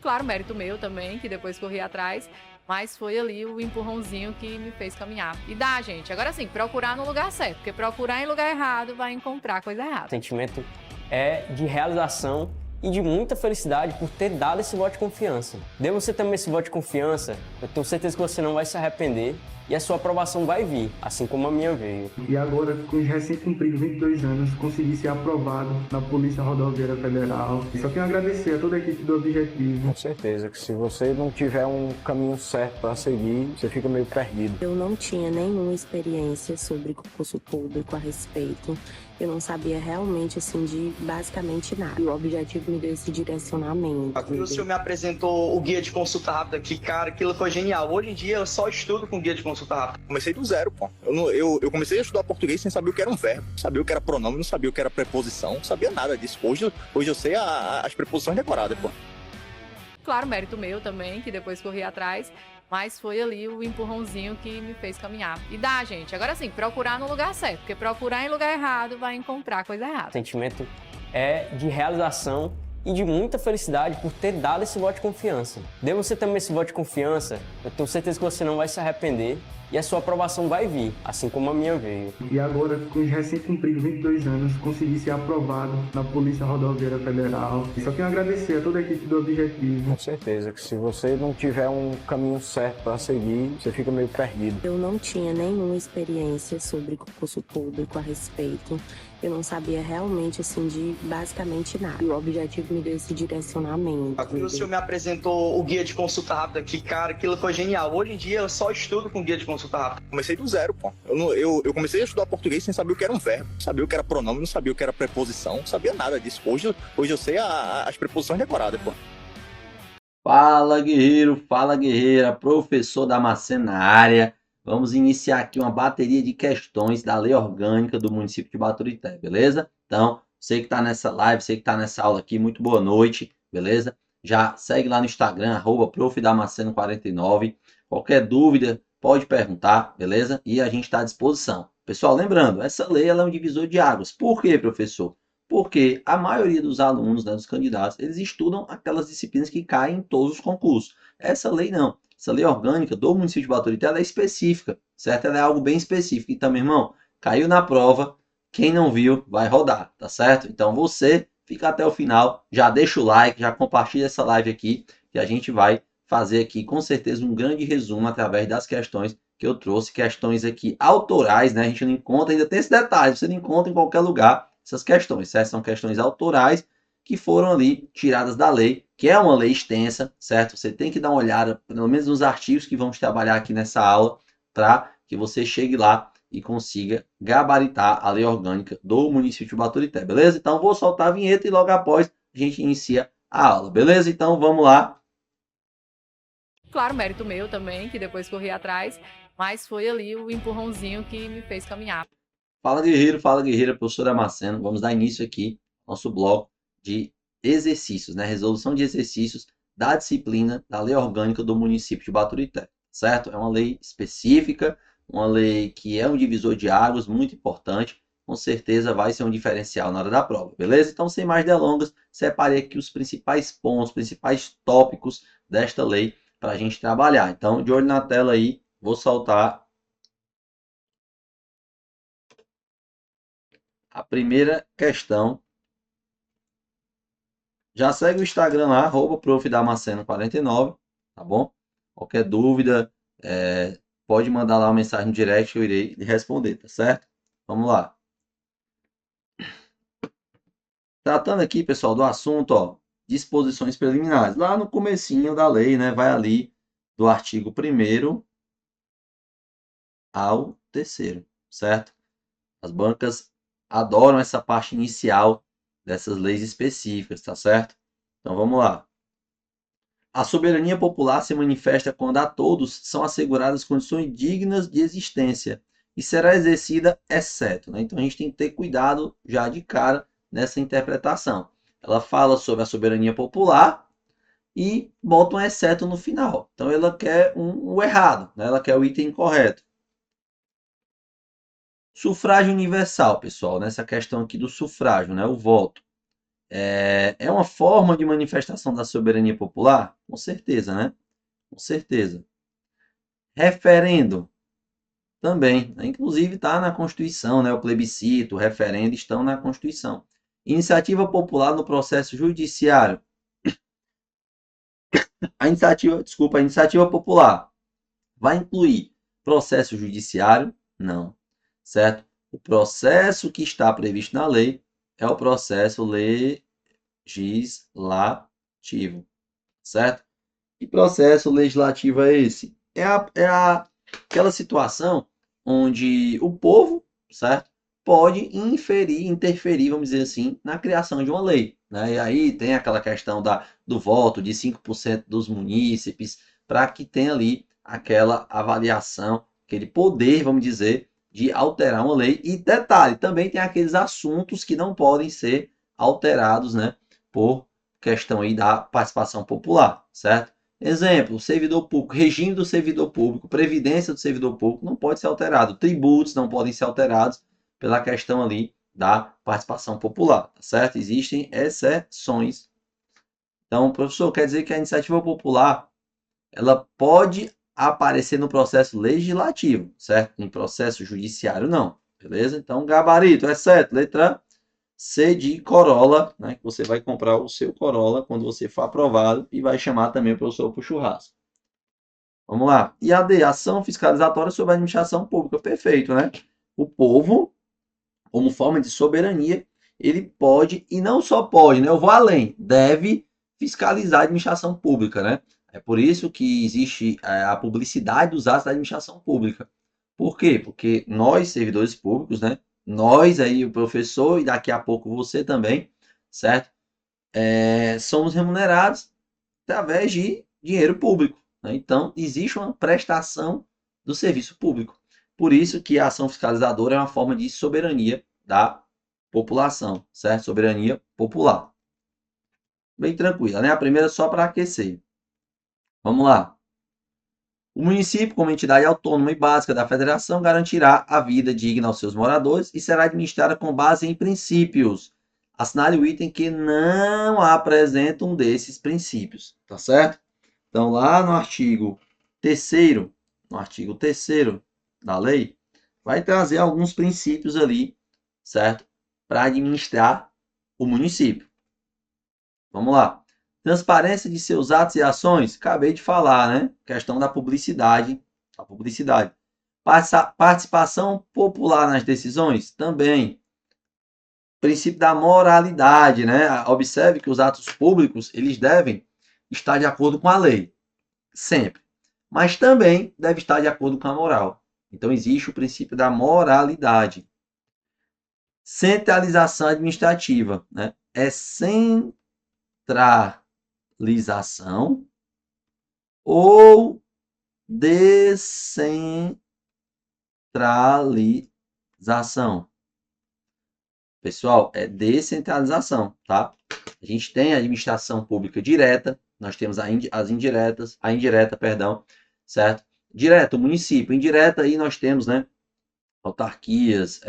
Claro, mérito meu também, que depois corri atrás, mas foi ali o empurrãozinho que me fez caminhar. E dá, gente. Agora sim, procurar no lugar certo, porque procurar em lugar errado vai encontrar coisa O errada. sentimento é de realização e de muita felicidade por ter dado esse voto de confiança. Dê você também esse voto de confiança, eu tenho certeza que você não vai se arrepender e a sua aprovação vai vir, assim como a minha veio. E agora, com os recém-cumpridos 22 anos, consegui ser aprovado na Polícia Rodoviária Federal. Só tenho a agradecer a toda a equipe do Objetivo. Com certeza que se você não tiver um caminho certo para seguir, você fica meio perdido. Eu não tinha nenhuma experiência sobre concurso público a respeito. Eu não sabia realmente, assim, de basicamente nada. E o Objetivo me deu esse direcionamento. O senhor me apresentou o guia de consulta rápida, que, cara, aquilo foi genial. Hoje em dia eu só estudo com guia de consulta rápida. Comecei do zero, pô. Eu comecei a estudar português sem saber o que era um verbo, sabia o que era pronome, não sabia o que era preposição, não sabia nada disso. Hoje eu sei as preposições decoradas, pô. Claro, mérito meu também, que depois corri atrás, mas foi ali o empurrãozinho que me fez caminhar. E dá, gente. Agora sim, procurar no lugar certo, porque procurar em lugar errado vai encontrar coisa errada. O sentimento é de realização e de muita felicidade por ter dado esse voto de confiança. Dê você também esse voto de confiança, eu tenho certeza que você não vai se arrepender e a sua aprovação vai vir, assim como a minha veio. E agora, com os recém-cumpridos 22 anos, consegui ser aprovado na Polícia Rodoviária Federal. Só tenho a agradecer a toda a equipe do Objetivo. Com certeza que se você não tiver um caminho certo para seguir, você fica meio perdido. Eu não tinha nenhuma experiência sobre concurso público a respeito. Eu não sabia realmente, assim, de basicamente nada. E o Objetivo me deu esse direcionamento. O senhor me apresentou o guia de consulta rápida, que, cara, aquilo foi genial. Hoje em dia eu só estudo com guia de consulta rápida. Comecei do zero, pô. Eu comecei a estudar português sem saber o que era um verbo, não sabia o que era pronome, não sabia o que era preposição, não sabia nada disso. Hoje eu sei as preposições decoradas, pô. Fala, guerreiro, fala, guerreira, professor Damasceno na área. Vamos iniciar aqui uma bateria de questões da Lei Orgânica do município de Baturité, beleza? Então, você que está nessa live, você que está nessa aula aqui, muito boa noite, beleza? Já segue lá no Instagram, @profdamasceno49. Qualquer dúvida, pode perguntar, beleza? E a gente está à disposição. Pessoal, lembrando, essa lei ela é um divisor de águas. Por quê, professor? Porque a maioria dos alunos, né, dos candidatos, eles estudam aquelas disciplinas que caem em todos os concursos. Essa lei não. Essa lei orgânica do município de Baturité, ela é específica, certo? Ela é algo bem específico. Então, meu irmão, caiu na prova, quem não viu vai rodar, tá certo? Então, você fica até o final, já deixa o like, já compartilha essa live aqui, que a gente vai fazer aqui, com certeza, um grande resumo através das questões que eu trouxe, questões aqui autorais, né? A gente não encontra, ainda tem esse detalhe, você não encontra em qualquer lugar essas questões, certo? São questões autorais que foram ali tiradas da lei, que é uma lei extensa, certo? Você tem que dar uma olhada, pelo menos nos artigos que vamos trabalhar aqui nessa aula, para que você chegue lá e consiga gabaritar a lei orgânica do município de Baturité, beleza? Então, vou soltar a vinheta e logo após a gente inicia a aula, beleza? Então, vamos lá. Claro, mérito meu também, que depois corri atrás, mas foi ali o empurrãozinho que me fez caminhar. Fala, guerreiro, fala, guerreira, professor Damasceno. Vamos dar início aqui ao nosso bloco de exercícios, né? Resolução de exercícios da disciplina da Lei Orgânica do município de Baturité, certo? É uma lei específica, uma lei que é um divisor de águas, muito importante. Com certeza vai ser um diferencial na hora da prova, beleza? Então, sem mais delongas, separei aqui os principais pontos, os principais tópicos desta lei para a gente trabalhar. Então, de olho na tela aí, vou soltar a primeira questão. Já segue o Instagram lá, @profdamasceno49, tá bom? Qualquer dúvida, pode mandar lá uma mensagem no direct que eu irei lhe responder, tá certo? Vamos lá. Tratando aqui, pessoal, do assunto, ó, disposições preliminares. Lá no comecinho da lei, né, vai ali do artigo 1º ao 3º, certo? As bancas adoram essa parte inicial dessas leis específicas, tá certo? Então vamos lá. A soberania popular se manifesta quando a todos são asseguradas condições dignas de existência e será exercida exceto, né? Então a gente tem que ter cuidado já de cara nessa interpretação. Ela fala sobre a soberania popular e bota um exceto no final. Então ela quer o errado, né? Ela quer o item correto. Sufrágio universal, pessoal, nessa questão aqui do sufrágio, né? O voto. É uma forma de manifestação da soberania popular? Com certeza, né? Com certeza. Referendo? Também, né? Inclusive está na Constituição, né? O plebiscito, o referendo estão na Constituição. Iniciativa popular no processo judiciário. A iniciativa popular vai incluir processo judiciário? Não, certo? O processo que está previsto na lei é o processo legislativo, certo? Que processo legislativo é esse? Aquela situação onde o povo, certo, pode interferir, vamos dizer assim, na criação de uma lei, né? E aí tem aquela questão do voto de 5% dos munícipes, para que tenha ali aquela avaliação, aquele poder, vamos dizer, de alterar uma lei. E detalhe, também tem aqueles assuntos que não podem ser alterados, né, por questão aí da participação popular, certo? Exemplo, servidor público, regime do servidor público, previdência do servidor público não pode ser alterado, tributos não podem ser alterados pela questão ali da participação popular, tá certo? Existem exceções. Então, professor, quer dizer que a iniciativa popular, ela pode aparecer no processo legislativo, certo? Em processo judiciário, não, beleza? Então, gabarito, é certo, letra C de Corolla, né? Que você vai comprar o seu Corolla quando você for aprovado e vai chamar também o professor para o churrasco. Vamos lá. E a D, ação fiscalizatória sobre a administração pública. Perfeito, né? O povo, como forma de soberania, ele pode, e não só pode, né? Eu vou além, deve fiscalizar a administração pública, né? É por isso que existe a publicidade dos atos da administração pública. Por quê? Porque nós, servidores públicos, né? Nós aí, o professor, e daqui a pouco você também, certo? Somos remunerados através de dinheiro público, né? Então, existe uma prestação do serviço público. Por isso que a ação fiscalizadora é uma forma de soberania da população, certo? Soberania popular. Bem tranquila, né? A primeira só para aquecer. Vamos lá. O município, como entidade autônoma e básica da federação, garantirá a vida digna aos seus moradores e será administrada com base em princípios. Assinale o item que não apresenta um desses princípios, tá certo? Então, lá no artigo 3º, da lei, vai trazer alguns princípios ali, certo? Para administrar o município. Vamos lá. Transparência de seus atos e ações, acabei de falar, né? Questão da publicidade. A publicidade. Participação popular nas decisões, também. Princípio da moralidade, né? Observe que os atos públicos, eles devem estar de acordo com a lei, sempre. Mas também deve estar de acordo com a moral. Então, existe o princípio da moralidade. Centralização administrativa, né? É centralização ou descentralização. Pessoal, é descentralização, tá? A gente tem a administração pública direta, nós temos as indiretas, a indireta, perdão, certo? Direta, o município. Indireta, aí nós temos, né, autarquias,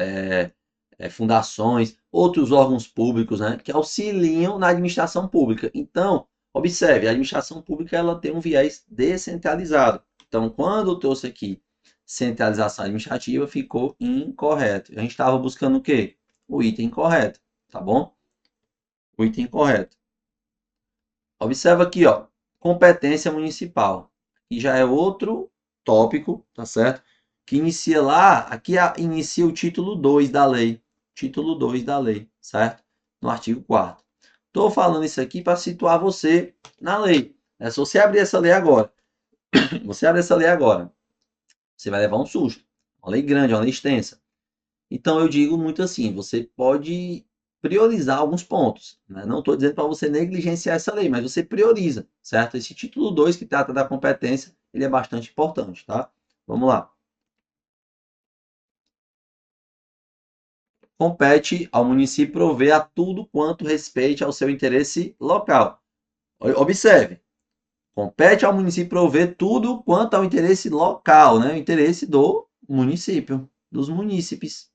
fundações, outros órgãos públicos, né, que auxiliam na administração pública. Então, observe, a administração pública ela tem um viés descentralizado. Então, quando eu trouxe aqui centralização administrativa, ficou incorreto. A gente estava buscando o quê? O item correto, tá bom? O item correto. Observa aqui, ó, competência municipal. E já é outro tópico, tá certo? Que inicia lá, aqui inicia o título 2 da lei. Título 2 da lei, certo? No artigo 4º. Estou falando isso aqui para situar você na lei. Se você abrir essa lei agora, você vai levar um susto. Uma lei grande, uma lei extensa. Então, eu digo muito assim, você pode priorizar alguns pontos, né? Não estou dizendo para você negligenciar essa lei, mas você prioriza, certo? Esse título 2 que trata da competência, ele é bastante importante, tá? Vamos lá. Compete ao município prover a tudo quanto respeite ao seu interesse local. Observe, compete ao município prover tudo quanto ao interesse local, né? O interesse do município, dos munícipes,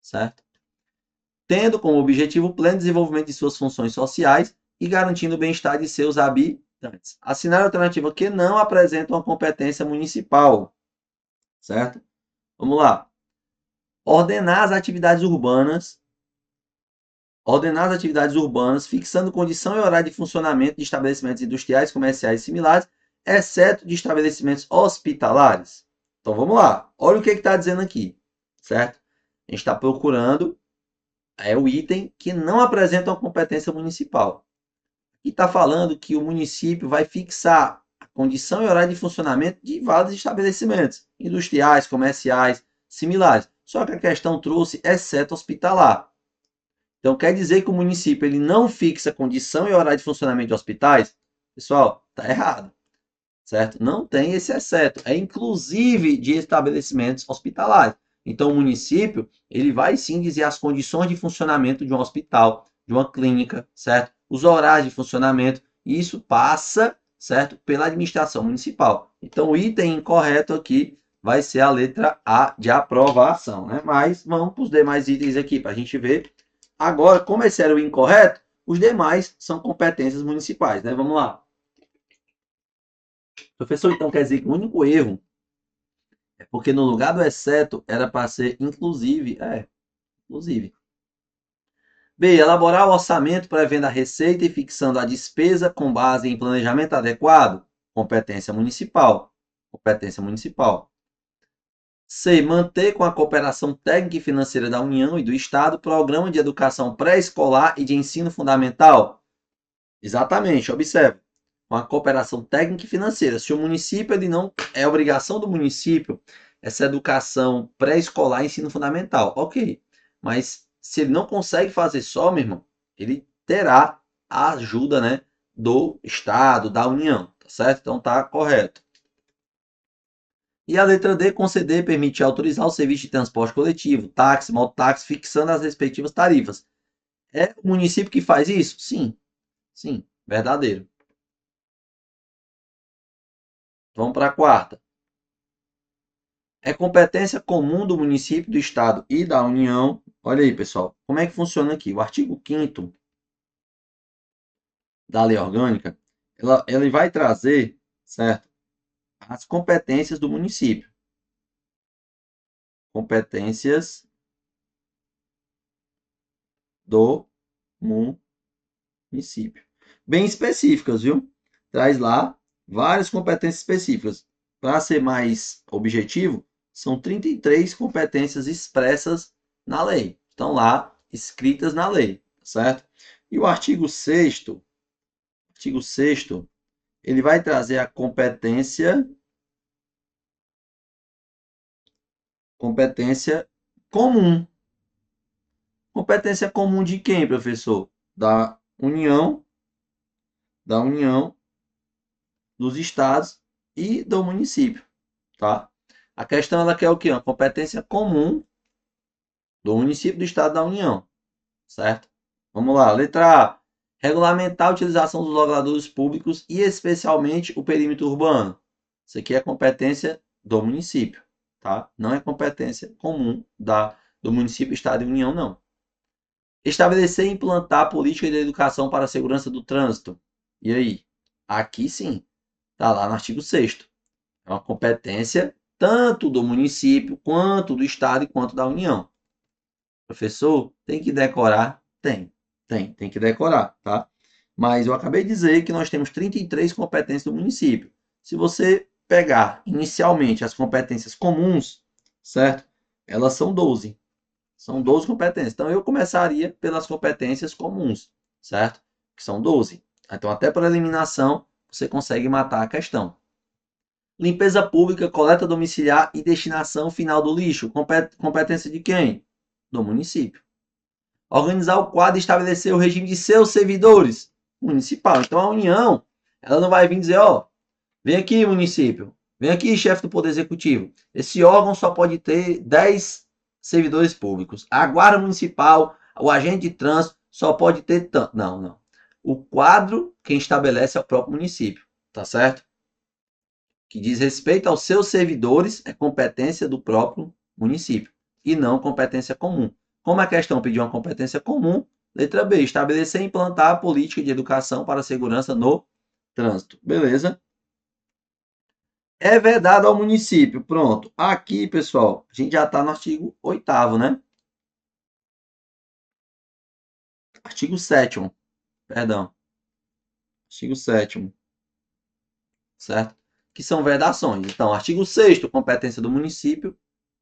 certo? tendo como objetivo o pleno desenvolvimento de suas funções sociais e garantindo o bem-estar de seus habitantes. Assinar a alternativa que não apresenta uma competência municipal, certo? Vamos lá. Ordenar as atividades urbanas, fixando condição e horário de funcionamento de estabelecimentos industriais, comerciais e similares, exceto de estabelecimentos hospitalares. Então vamos lá. Olha o que está dizendo aqui, certo? A gente está procurando o item que não apresenta uma competência municipal. E está falando que o município vai fixar a condição e horário de funcionamento de vários estabelecimentos industriais, comerciais, similares. Só que a questão trouxe exceto hospitalar. Então quer dizer que o município ele não fixa condição e horário de funcionamento de hospitais? Pessoal, está errado, certo? Não tem esse exceto. É inclusive de estabelecimentos hospitalares. Então o município ele vai sim dizer as condições de funcionamento de um hospital, de uma clínica, certo? Os horários de funcionamento, e isso passa, certo, pela administração municipal. Então o item incorreto aqui vai ser a letra A de aprovação, né? Mas vamos para os demais itens aqui para a gente ver. Agora, como esse era o incorreto, os demais são competências municipais, né? Vamos lá. Professor, então quer dizer que o único erro é porque no lugar do exceto era para ser inclusive. Inclusive. B. Elaborar o orçamento prevendo a receita e fixando a despesa com base em planejamento adequado. Competência municipal. Competência municipal. C. Manter com a cooperação técnica e financeira da União e do Estado programa de educação pré-escolar e de ensino fundamental. Exatamente, observe. Com a cooperação técnica e financeira. Se o município ele não é obrigação do município essa educação pré-escolar e ensino fundamental, ok. Mas se ele não consegue fazer só, meu irmão, ele terá a ajuda, né, do Estado, da União, tá certo? Então tá correto. E a letra D, conceder, permitir, autorizar o serviço de transporte coletivo, táxi, mototáxi, fixando as respectivas tarifas. É o município que faz isso? Sim. Sim, verdadeiro. Vamos para a quarta. É competência comum do município, do Estado e da União. Olha aí, pessoal, como é que funciona aqui? O artigo 5º da Lei Orgânica, ele vai trazer, certo, as competências do município. Competências do município. Bem específicas, viu? Traz lá várias competências específicas. Para ser mais objetivo, são 33 competências expressas na lei. Estão lá, escritas na lei, certo? E o artigo 6º, ele vai trazer a competência comum. Competência comum de quem, professor? Da União, dos estados e do município, tá? A questão ela quer o quê? Uma competência comum do município, do estado e da União, certo? Vamos lá, letra A. Regulamentar a utilização dos logradouros públicos e especialmente o perímetro urbano. Isso aqui é competência do município, tá? Não é competência comum do município, estado e União, não. Estabelecer e implantar política de educação para a segurança do trânsito. E aí? Aqui sim, está lá no artigo 6º. É uma competência tanto do município, quanto do estado e quanto da União. Professor, tem que decorar? Tem que decorar, tá? Mas eu acabei de dizer que nós temos 33 competências do município. Se você pegar inicialmente as competências comuns, certo? Elas são 12. São 12 competências. Então, eu começaria pelas competências comuns, certo? Que são 12. Então, até por eliminação, você consegue matar a questão. Limpeza pública, coleta domiciliar e destinação final do lixo. Competência de quem? Do município. Organizar o quadro e estabelecer o regime de seus servidores. Municipal. Então, a União, ela não vai vir dizer, ó, vem aqui, município. Vem aqui, chefe do Poder Executivo. Esse órgão só pode ter 10 servidores públicos. A Guarda Municipal, o agente de trânsito, só pode ter tanto. Não. O quadro, quem estabelece é o próprio município. Tá certo? Que diz respeito aos seus servidores, é competência do próprio município. E não competência comum. Como a questão pediu uma competência comum, letra B, estabelecer e implantar a política de educação para a segurança no trânsito. Beleza? É vedado ao município. Pronto. Aqui, pessoal, a gente já está no artigo 8º, né? Artigo 7º, perdão. Artigo 7º, certo? Que são vedações. Então, artigo 6º, competência do município.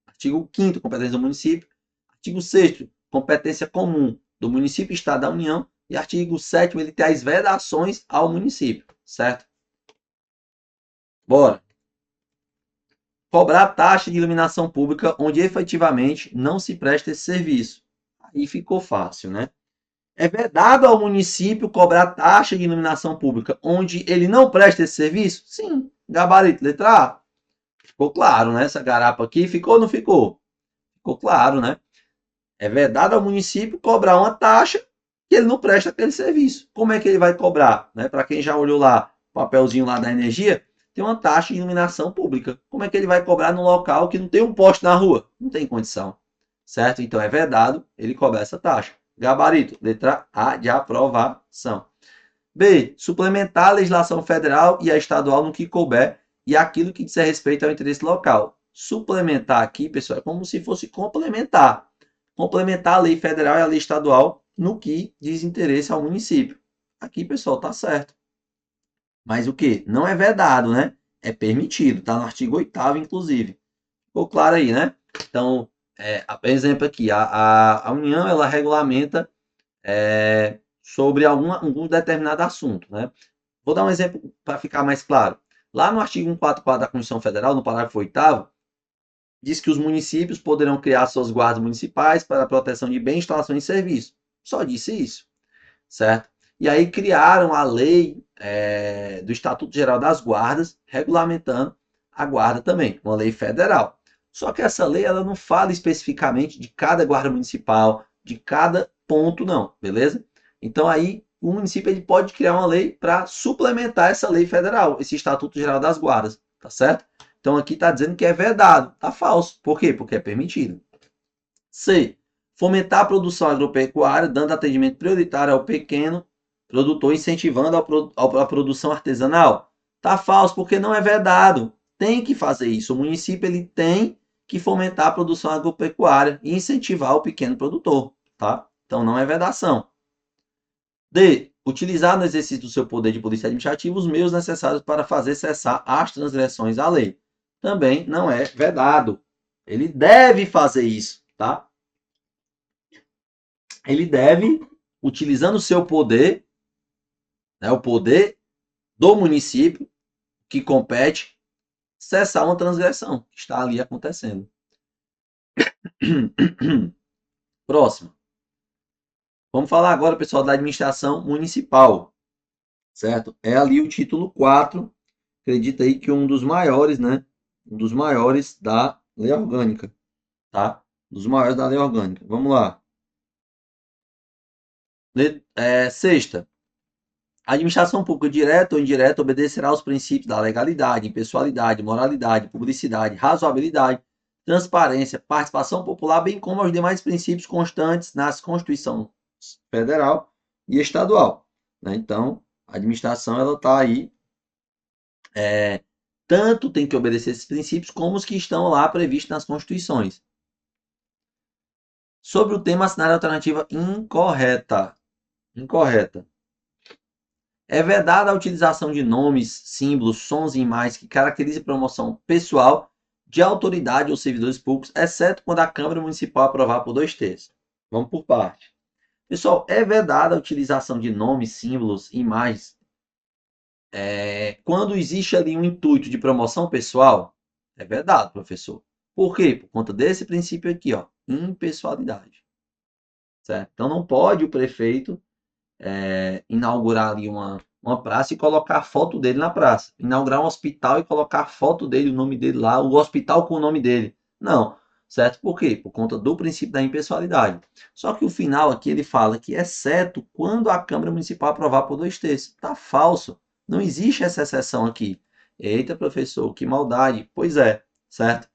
Artigo 5º, competência do município. Artigo 6º, competência comum do município, estado da União. E artigo 7º, ele tem as vedações ao município, certo? Bora. Cobrar taxa de iluminação pública onde efetivamente não se presta esse serviço. Aí ficou fácil, né? É vedado ao município cobrar taxa de iluminação pública onde ele não presta esse serviço? Sim. Gabarito, letra A. Ficou claro, né? Essa garapa aqui ficou ou não ficou? Ficou claro, né? É vedado ao município cobrar uma taxa que ele não presta aquele serviço. Como é que ele vai cobrar? Né? Para quem já olhou lá o papelzinho lá da energia, tem uma taxa de iluminação pública. Como é que ele vai cobrar num local que não tem um poste na rua? Não tem condição. Certo? Então é vedado ele cobrar essa taxa. Gabarito, letra A de aprovação. B, suplementar a legislação federal e a estadual no que couber e aquilo que diz respeito ao interesse local. Suplementar aqui, pessoal, é como se fosse complementar. Complementar a lei federal e a lei estadual no que diz interesse ao município. Aqui, pessoal, tá certo. Mas o que? Não é vedado, né? É permitido. Tá no artigo 8º, inclusive. Ficou claro aí, né? Então, por exemplo aqui, a União, ela regulamenta sobre algum determinado assunto, né? Vou dar um exemplo para ficar mais claro. Lá no artigo 144 da Constituição Federal, no parágrafo 8º, diz que os municípios poderão criar suas guardas municipais para a proteção de bens, instalações e serviços. Só disse isso, certo? E aí criaram a lei do Estatuto Geral das Guardas, regulamentando a guarda também, uma lei federal. Só que essa lei ela não fala especificamente de cada guarda municipal, de cada ponto não, beleza? Então aí o município ele pode criar uma lei para suplementar essa lei federal, esse Estatuto Geral das Guardas, tá certo? Então aqui está dizendo que é vedado, tá falso. Por quê? Porque é permitido. C. Fomentar a produção agropecuária, dando atendimento prioritário ao pequeno produtor, incentivando a produção artesanal. Tá falso, porque não é vedado. Tem que fazer isso. O município ele tem que fomentar a produção agropecuária e incentivar o pequeno produtor, tá? Então não é vedação. D. Utilizar no exercício do seu poder de polícia administrativa os meios necessários para fazer cessar as transgressões à lei. Também não é vedado. Ele deve fazer isso, tá? Ele deve, utilizando o seu poder, né, o poder do município que compete, cessar uma transgressão que está ali acontecendo. Próximo. Vamos falar agora, pessoal, da administração municipal, certo? É ali o título 4, acredita aí que um dos maiores, né? Um dos maiores da lei orgânica, tá? Dos maiores da lei orgânica. Vamos lá. Sexta. A administração pública direta ou indireta obedecerá aos princípios da legalidade, impessoalidade, moralidade, publicidade, razoabilidade, transparência, participação popular, bem como aos demais princípios constantes nas Constituição Federal e Estadual, né? Então, a administração ela está aí, tanto tem que obedecer esses princípios como os que estão lá previstos nas Constituições. Sobre o tema, assinar a alternativa incorreta. Incorreta. É vedada a utilização de nomes, símbolos, sons e imagens que caracterizem promoção pessoal de autoridade ou servidores públicos, exceto quando a Câmara Municipal aprovar por 2/3. Vamos por parte. Pessoal, é vedada a utilização de nomes, símbolos, imagens quando existe ali um intuito de promoção pessoal. É vedado, professor. Por quê? Por conta desse princípio aqui, ó, impessoalidade. Certo? Então não pode o prefeito inaugurar ali uma praça e colocar a foto dele na praça. Inaugurar um hospital e colocar a foto dele, o nome dele lá, o hospital com o nome dele. Não. Certo? Por quê? Por conta do princípio da impessoalidade. Só que o final aqui ele fala que exceto quando a Câmara Municipal aprovar por 2/3. Tá falso. Não existe essa exceção aqui. Eita, professor, que maldade. Pois é, certo?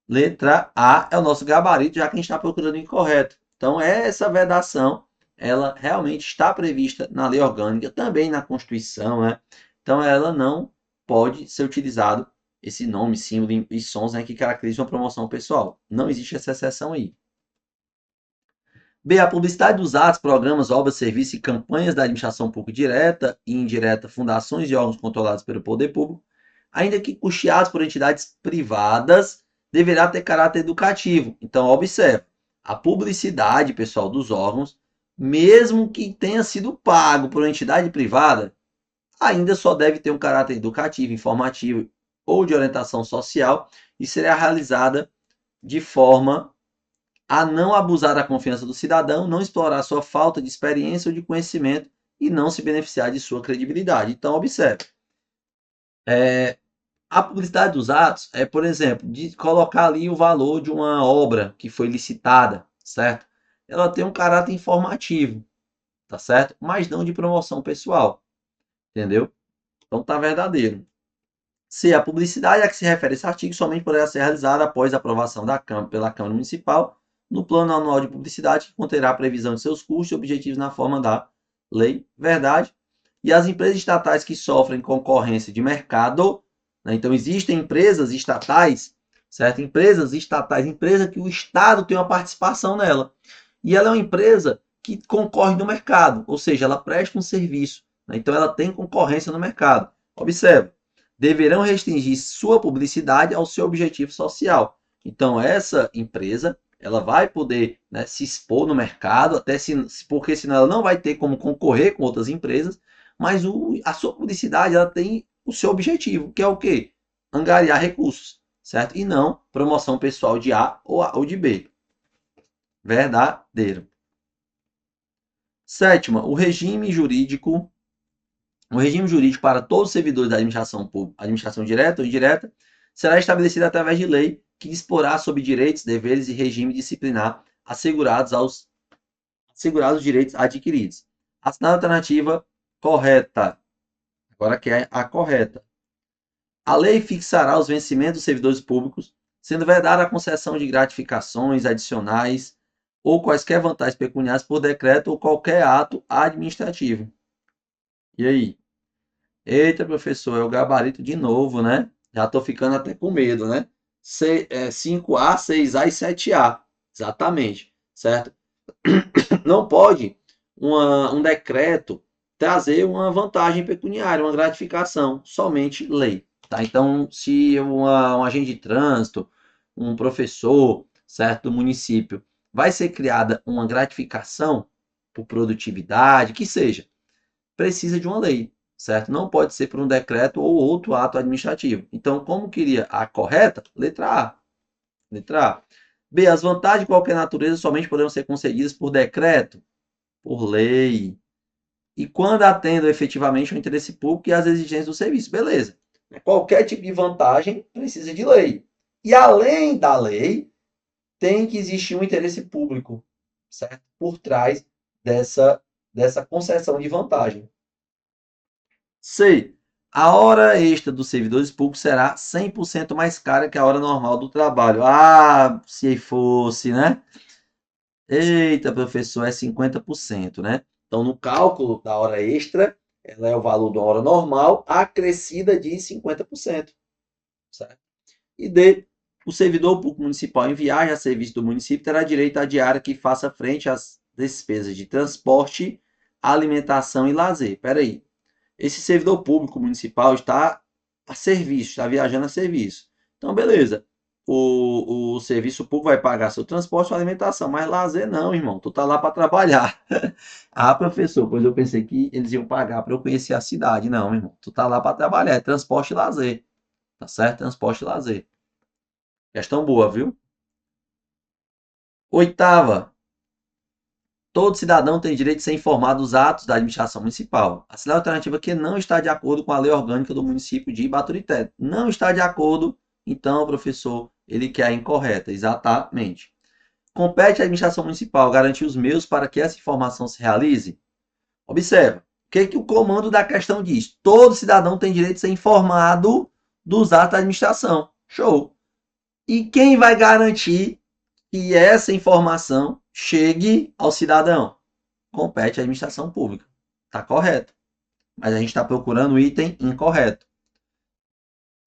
Letra A é o nosso gabarito, já que a gente está procurando incorreto. Então, essa vedação, ela realmente está prevista na lei orgânica, também na Constituição, né? Então, ela não pode ser utilizado esse nome, símbolo e sons, né, que caracterizam a promoção pessoal. Não existe essa exceção aí. B. A publicidade dos atos, programas, obras, serviços e campanhas da administração pública direta e indireta, fundações e órgãos controlados pelo poder público, ainda que custeados por entidades privadas, deverá ter caráter educativo. Então, observe, a publicidade, pessoal, dos órgãos, mesmo que tenha sido pago por uma entidade privada, ainda só deve ter um caráter educativo, informativo ou de orientação social e será realizada de forma a não abusar da confiança do cidadão, não explorar sua falta de experiência ou de conhecimento e não se beneficiar de sua credibilidade. Então, observe. A publicidade dos atos é, por exemplo, de colocar ali o valor de uma obra que foi licitada, certo? Ela tem um caráter informativo, tá certo? Mas não de promoção pessoal, entendeu? Então tá verdadeiro. C. A publicidade a que se refere esse artigo somente poderá ser realizada após a aprovação pela Câmara Municipal no plano anual de publicidade, que conterá a previsão de seus custos e objetivos na forma da lei. Verdade. E as empresas estatais que sofrem concorrência de mercado, né? Então existem empresas estatais, certo? Empresas estatais, empresa que o Estado tem uma participação nela. E ela é uma empresa que concorre no mercado, ou seja, ela presta um serviço, né? Então ela tem concorrência no mercado. Observe, deverão restringir sua publicidade ao seu objetivo social. Então essa empresa, ela vai poder, né, se expor no mercado, porque senão ela não vai ter como concorrer com outras empresas, mas a sua publicidade ela tem o seu objetivo, que é o quê? Angariar recursos, certo? E não promoção pessoal de A ou de B. Verdadeiro. Sétima, o regime jurídico para todos os servidores da administração pública, administração direta ou indireta, será estabelecido através de lei que disporá sobre direitos, deveres e regime disciplinar assegurados os direitos adquiridos. Assinada a alternativa correta. Agora que é a correta. A lei fixará os vencimentos dos servidores públicos, sendo vedada a concessão de gratificações adicionais ou quaisquer vantagens pecuniárias por decreto ou qualquer ato administrativo. E aí? Eita, professor, é o gabarito de novo, né? Já estou ficando até com medo, né? 5A, 6A e 7A. Exatamente, certo? Não pode um decreto trazer uma vantagem pecuniária, uma gratificação, somente lei. Tá? Então, se um agente de trânsito, um professor, certo, do município, vai ser criada uma gratificação por produtividade, que seja, precisa de uma lei, certo? Não pode ser por um decreto ou outro ato administrativo. Então, como queria a correta? Letra A. Letra A. B. As vantagens de qualquer natureza somente poderão ser concedidas por decreto, por lei, e quando atendam efetivamente ao interesse público e às exigências do serviço. Beleza. Qualquer tipo de vantagem precisa de lei. E além da lei, tem que existir um interesse público, certo? Por trás dessa concessão de vantagem. C. A hora extra dos servidores públicos será 100% mais cara que a hora normal do trabalho. Ah, se fosse, né? Eita, professor, é 50%, né? Então, no cálculo da hora extra, ela é o valor da hora normal acrescida de 50%. Certo? E D. O servidor público municipal em viagem a serviço do município terá direito à diária que faça frente às despesas de transporte, alimentação e lazer. Espera aí. Esse servidor público municipal está a serviço, está viajando a serviço. Então, beleza. O serviço público vai pagar seu transporte e sua alimentação, mas lazer não, irmão. Tu tá lá para trabalhar. Ah, professor, pois eu pensei que eles iam pagar para eu conhecer a cidade. Não, irmão. Tu tá lá para trabalhar. É transporte e lazer. Tá certo? Transporte e lazer. Questão boa, viu? Oitava. Todo cidadão tem direito de ser informado dos atos da administração municipal. A segunda alternativa que não está de acordo com a lei orgânica do município de Baturité. Não está de acordo, então, professor, ele quer a incorreta. Exatamente. Compete à administração municipal garantir os meios para que essa informação se realize? Observa. O que o comando da questão diz? Todo cidadão tem direito de ser informado dos atos da administração. Show. E quem vai garantir que essa informação chegue ao cidadão. Compete à administração pública. Está correto. Mas a gente está procurando o item incorreto.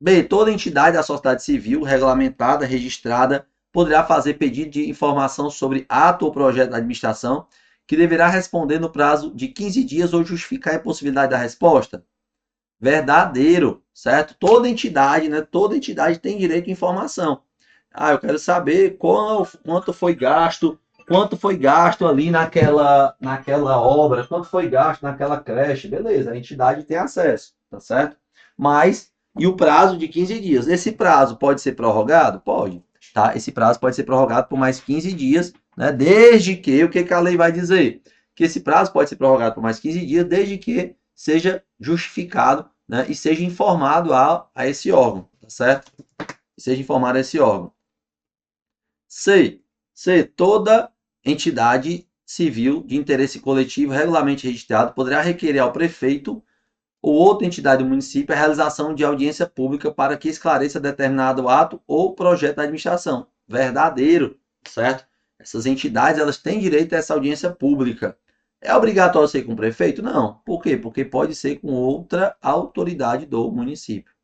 B. Toda entidade da sociedade civil regulamentada, registrada, poderá fazer pedido de informação sobre ato ou projeto da administração, que deverá responder no prazo de 15 dias ou justificar a impossibilidade da resposta. Verdadeiro, certo? Toda entidade, né? Toda entidade tem direito à informação. Eu quero saber quanto foi gasto ali naquela obra, quanto foi gasto naquela creche. Beleza, a entidade tem acesso, tá certo? Mas, e o prazo de 15 dias? Esse prazo pode ser prorrogado? Pode, tá? Esse prazo pode ser prorrogado por mais 15 dias, né? Desde que, o que a lei vai dizer? Que esse prazo pode ser prorrogado por mais 15 dias, desde que seja justificado, né? E seja informado a esse órgão, tá certo? Seja informado a esse órgão. C. Toda entidade civil de interesse coletivo regularmente registrado poderá requerer ao prefeito ou outra entidade do município a realização de audiência pública para que esclareça determinado ato ou projeto da administração. Verdadeiro, certo? Essas entidades, elas têm direito a essa audiência pública. É obrigatório ser com o prefeito? Não. Por quê? Porque pode ser com outra autoridade do município.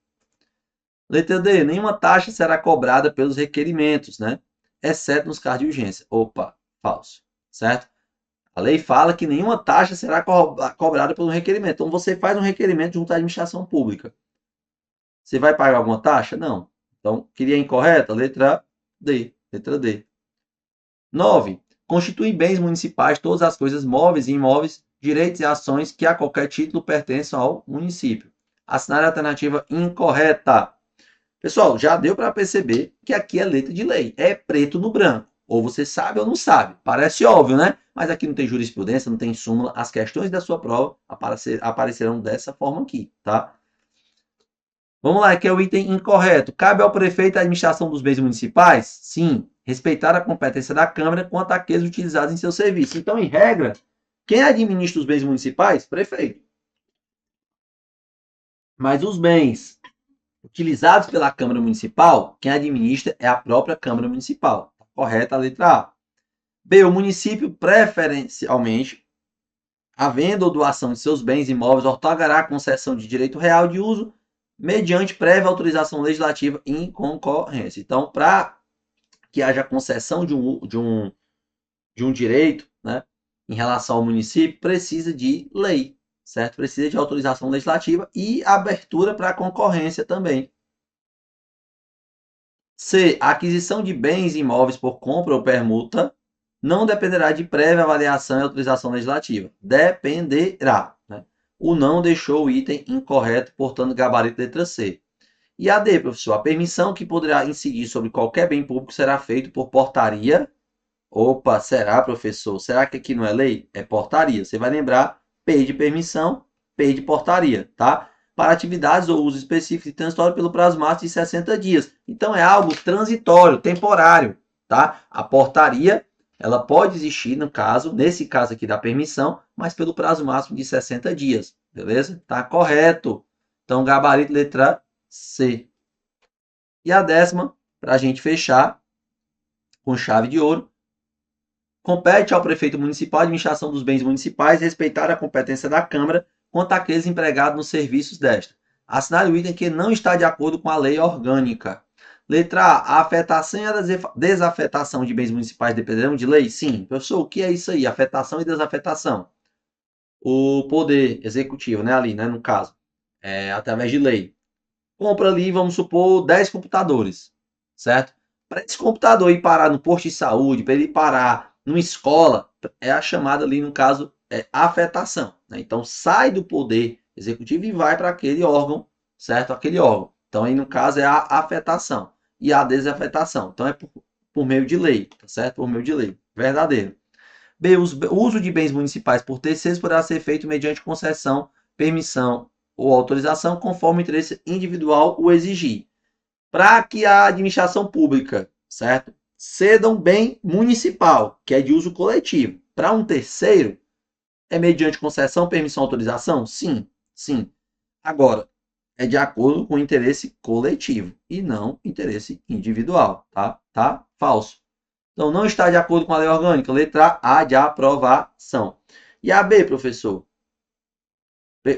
Letra D. Nenhuma taxa será cobrada pelos requerimentos, né? Exceto nos casos de urgência. Opa, falso, certo? A lei fala que nenhuma taxa será cobrada por um requerimento. Então, você faz um requerimento junto à administração pública. Você vai pagar alguma taxa? Não. Então, queria incorreta? Letra D. 9. Constitui bens municipais todas as coisas móveis e imóveis, direitos e ações que a qualquer título pertençam ao município. Assinar a alternativa incorreta. Pessoal, já deu para perceber que aqui é letra de lei. É preto no branco. Ou você sabe ou não sabe. Parece óbvio, né? Mas aqui não tem jurisprudência, não tem súmula. As questões da sua prova aparecerão dessa forma aqui, tá? Vamos lá, aqui é o item incorreto. Cabe ao prefeito a administração dos bens municipais? Sim. Respeitar a competência da Câmara quanto àqueles utilizados em seu serviço. Então, em regra, quem administra os bens municipais? Prefeito. Mas os bens utilizados pela Câmara Municipal, quem administra é a própria Câmara Municipal. Correta a letra A. B. O município, preferencialmente, a venda ou doação de seus bens imóveis, outorgará concessão de direito real de uso mediante prévia autorização legislativa em concorrência. Então, para que haja concessão de um direito, né, em relação ao município, precisa de lei, certo? Precisa de autorização legislativa e abertura para concorrência também. C. A aquisição de bens imóveis por compra ou permuta não dependerá de prévia avaliação e autorização legislativa. Dependerá, né? O não deixou o item incorreto, portanto, gabarito letra C. E a D, professor, a permissão que poderá incidir sobre qualquer bem público será feito por portaria. Opa, será, professor? Será que aqui não é lei? É portaria. Você vai lembrar P de permissão, P de portaria, tá? Para atividades ou uso específico e transitório pelo prazo máximo de 60 dias. Então, é algo transitório, temporário, tá? A portaria, ela pode existir, nesse caso aqui da permissão, mas pelo prazo máximo de 60 dias, beleza? Tá correto. Então, gabarito letra C. E a 10ª, para a gente fechar com chave de ouro, compete ao prefeito municipal a administração dos bens municipais, respeitar a competência da Câmara quanto àqueles empregados nos serviços desta. Assinar o item que não está de acordo com a lei orgânica. Letra A. A afetação e a desafetação de bens municipais dependerão de lei? Sim. Professor, o que é isso aí? Afetação e desafetação. O poder executivo, né, ali, né, no caso, através de lei. Compra ali, vamos supor, 10 computadores, certo? Para esse computador ir parar no posto de saúde, para ele parar numa escola, é a chamada ali, no caso, afetação, né? Então, sai do poder executivo e vai para aquele órgão, certo? Aquele órgão. Então, aí, no caso, é a afetação e a desafetação. Então, é por meio de lei, tá certo? Por meio de lei. Verdadeiro. B. O uso de bens municipais por terceiros poderá ser feito mediante concessão, permissão ou autorização, conforme o interesse individual o exigir. Para que a administração pública, certo, ceda um bem municipal, que é de uso coletivo, para um terceiro, é mediante concessão, permissão, autorização? Sim, sim. Agora, é de acordo com o interesse coletivo e não interesse individual, tá? Tá? Falso. Então, não está de acordo com a lei orgânica. Letra A de aprovação. E a B, professor?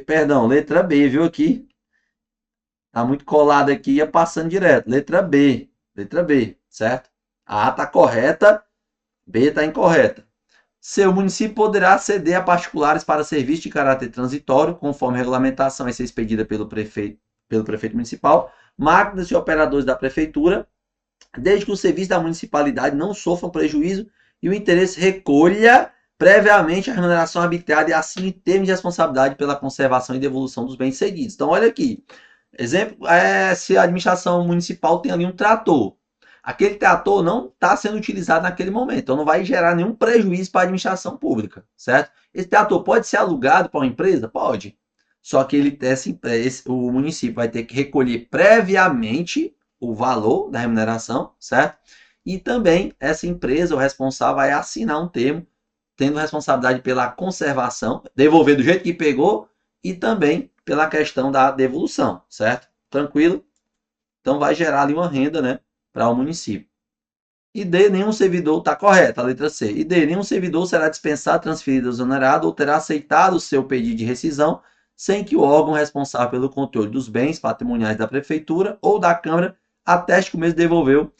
Perdão, letra B, viu aqui? Tá muito colado aqui, ia passando direto. Letra B, certo? A A está correta, B está incorreta. Seu município poderá ceder a particulares para serviço de caráter transitório, conforme a regulamentação a ser expedida pelo prefeito municipal, máquinas e operadores da prefeitura, desde que o serviço da municipalidade não sofra prejuízo e o interesse recolha previamente a remuneração arbitrária e assine termos de responsabilidade pela conservação e devolução dos bens cedidos. Então, olha aqui. Exemplo, se a administração municipal tem ali um trator. Aquele trator não está sendo utilizado naquele momento, então não vai gerar nenhum prejuízo para a administração pública, certo? Esse trator pode ser alugado para uma empresa? Pode. Só que o município vai ter que recolher previamente o valor da remuneração, certo? E também essa empresa, o responsável, vai assinar um termo tendo responsabilidade pela conservação, devolver do jeito que pegou e também pela questão da devolução, certo? Tranquilo? Então vai gerar ali uma renda, né, para o município. E D, nenhum servidor, está correta, a letra C. E D, nenhum servidor será dispensado, transferido, exonerado ou terá aceitado o seu pedido de rescisão sem que o órgão responsável pelo controle dos bens patrimoniais da prefeitura ou da Câmara ateste que o mesmo devolveu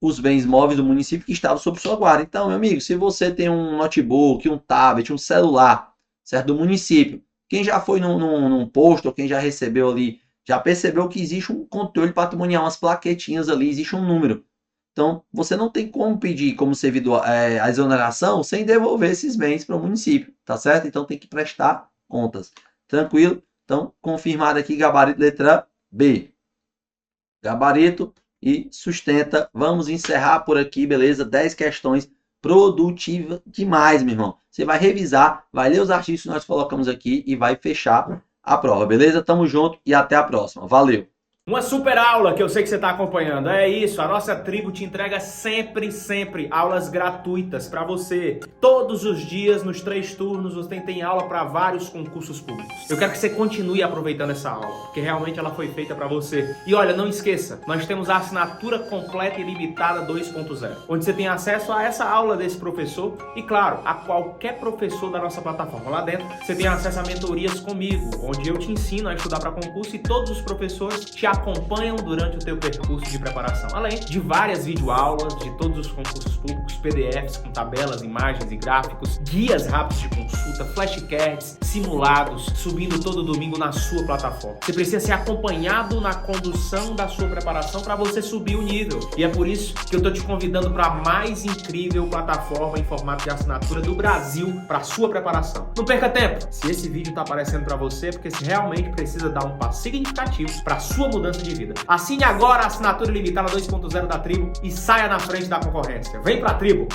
os bens móveis do município que estavam sob sua guarda. Então, meu amigo, se você tem um notebook, um tablet, um celular, certo, do município, quem já foi num posto, ou quem já recebeu ali, já percebeu que existe um controle patrimonial, umas plaquetinhas ali, existe um número. Então, você não tem como pedir como servidor a exoneração sem devolver esses bens para o município, tá certo? Então, tem que prestar contas. Tranquilo? Então, confirmado aqui, gabarito letra B. Gabarito e sustenta. Vamos encerrar por aqui, beleza? 10 questões produtivas demais, meu irmão. Você vai revisar, vai ler os artigos que nós colocamos aqui e vai fechar a prova, beleza? Tamo junto e até a próxima. Valeu! Uma super aula que eu sei que você está acompanhando. É isso, a nossa tribo te entrega sempre aulas gratuitas para você. Todos os dias, nos 3 turnos, você tem aula para vários concursos públicos. Eu quero que você continue aproveitando essa aula, porque realmente ela foi feita para você. E olha, não esqueça, nós temos a assinatura completa e limitada 2.0, onde você tem acesso a essa aula desse professor e, claro, a qualquer professor da nossa plataforma. Lá dentro, você tem acesso a mentorias comigo, onde eu te ensino a estudar para concurso e todos os professores te acompanham durante o teu percurso de preparação, além de várias videoaulas de todos os concursos públicos, PDFs com tabelas, imagens e gráficos, guias rápidos de consulta, flashcards, simulados, subindo todo domingo na sua plataforma. Você precisa ser acompanhado na condução da sua preparação para você subir o nível. E é por isso que eu estou te convidando para a mais incrível plataforma em formato de assinatura do Brasil para a sua preparação. Não perca tempo! Se esse vídeo está aparecendo para você, é porque você realmente precisa dar um passo significativo para a sua mudança de vida. Assine agora a assinatura limitada 2.0 da Tribo e saia na frente da concorrência. Vem pra Tribo!